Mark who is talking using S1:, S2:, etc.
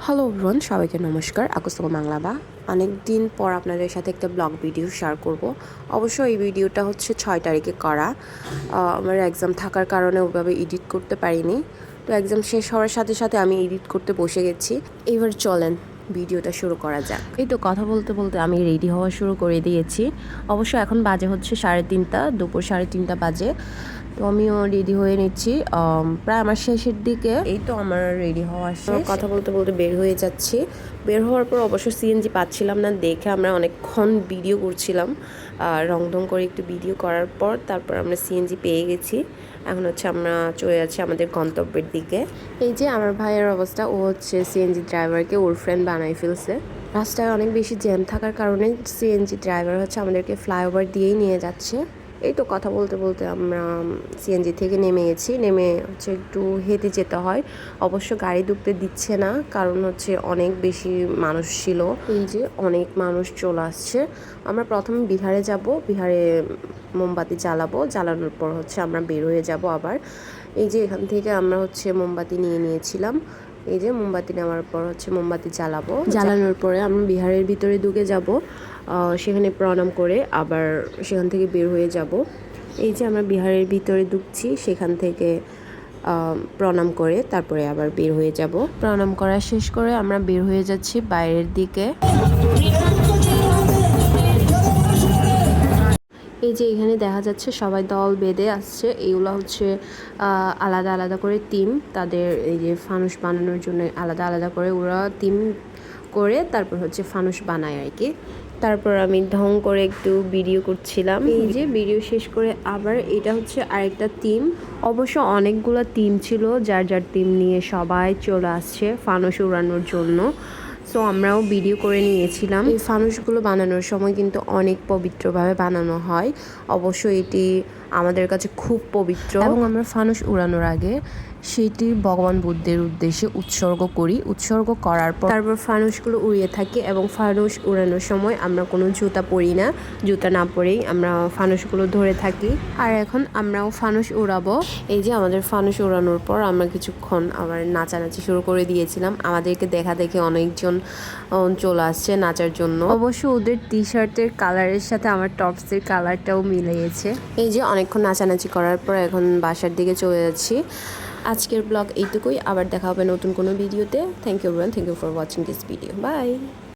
S1: Hello everyone, সবাইকে নমস্কার। আকস্তুক বাংলা অনেক দিন পর আপনাদের সাথে একটা ব্লগ ভিডিও শেয়ার করব। অবশ্য এই ভিডিওটা হচ্ছে 6 তারিখে করা। আমার এক্সাম থাকার কারণে ওইভাবে এডিট করতে পারিনি। তো এক্সাম শেষ হওয়ার সাথে সাথে আমি এডিট করতে বসে গেছি। এবার চলেন ভিডিওটা শুরু করা যাক। এই তো কথা বলতে বলতে আমি রেডি হওয়া শুরু করে দিয়েছি। অবশ্য এখন বাজে হচ্ছে 3:30, দুপুর 3:30 বাজে। তো আমিও রেডি হয়ে নিচ্ছি, প্রায় আমার শেষের দিকে। এই তো আমার রেডি হওয়া শেষ। কথা বলতে বলতে বের হয়ে যাচ্ছি। বের হওয়ার পর অবশ্য সিএনজি পাচ্ছিলাম না দেখে আমরা অনেকক্ষণ ভিডিও করছিলাম। রংধং করে একটু ভিডিও করার পর তারপর আমরা সিএনজি পেয়ে গেছি। এখন হচ্ছে আমরা চলে যাচ্ছি আমাদের গন্তব্যের দিকে। এই যে আমার ভাইয়ের অবস্থা, ও হচ্ছে সিএনজি ড্রাইভারকে ওর ফ্রেন্ড বানাই ফেলছে। রাস্তায় অনেক বেশি জ্যাম থাকার কারণে সিএনজি ড্রাইভার হচ্ছে আমাদেরকে ফ্লাইওভার দিয়েই নিয়ে যাচ্ছে। এই তো কথা বলতে বলতে আমরা সিএনজি থেকে নেমে গেছি। নেমে হচ্ছে একটু হেঁটে যেতে হয়। অবশ্য গাড়ি ঢুকতে দিচ্ছে না, কারণ হচ্ছে অনেক বেশি মানুষ ছিল। এই যে অনেক মানুষ চলে আসছে। আমরা প্রথমে বিহারে যাব, বিহারে মোমবাতি জ্বালানোর পর হচ্ছে আমরা বের হয়ে যাব আবার। এই যে এখান থেকে আমরা হচ্ছে মোমবাতি নিয়েছিলাম। এই যে মোমবাতি নেওয়ার পর হচ্ছে মোমবাতি জ্বালানোর পরে আমরা বিহারের ভিতরে ঢুকে যাব। সেখানে প্রণাম করে আবার সেখান থেকে বের হয়ে যাব। এই যে আমরা বিহারের ভিতরে ঢুকছি, সেখান থেকে প্রণাম করে তারপরে আবার বের হয়ে যাব। প্রণাম করা শেষ করে আমরা বের হয়ে যাচ্ছি বাইরের দিকে। এই যে এখানে দেখা যাচ্ছে সবাই দল বেঁধে আসছে। এইগুলো হচ্ছে আলাদা আলাদা করে টিম, তাদের এই যে ফানুস বানানোর জন্য আলাদা আলাদা করে ওরা টিম করে তারপর হচ্ছে ফানুস বানায় আর কি। তারপর আমি ঢং করে একটু ভিডিও করছিলাম। এই যে ভিডিও শেষ করে আবার এটা হচ্ছে আরেকটা টিম। অবশ্য অনেকগুলো টিম ছিল, যার যার টিম নিয়ে সবাই চলে আসছে ফানুস উড়ানোর জন্য। সো আমরাও ভিডিও করে নিয়েছিলাম। এই ফানুসগুলো বানানোর সময় কিন্তু অনেক পবিত্রভাবে বানানো হয়। অবশ্য এটি আমাদের কাছে খুব পবিত্র, এবং আমরা ফানুস উড়ানোর আগে সেটি ভগবান বুদ্ধের উদ্দেশ্যে উৎসর্গ করার পর তারপর ফানুসগুলো উড়িয়ে থাকি। এবং ফানুস উড়ানোর সময় আমরা কোনো জুতা পরি না, জুতা না পরেই আমরা ফানুসগুলো ধরে থাকি। আর এখন আমরাও ফানুস উড়াবো। এই যে আমাদের ফানুস উড়ানোর পর আমরা কিছুক্ষণ আবার নাচানাচি শুরু করে দিয়েছিলাম। আমাদেরকে দেখা দেখে অনেকজন চলে আসছে নাচার জন্য। অবশ্য ওদের টি শার্টের কালারের সাথে আমার টপসের কালারটাও মিলে গেছে। এই যে অনেকক্ষণ নাচানাচি করার পর এখন বাসার দিকে চলে যাচ্ছি। আজকের ব্লগ এইটুকুই, আবার দেখা হবে নতুন কোনো ভিডিওতে। Thank you everyone, thank you for watching this video, by.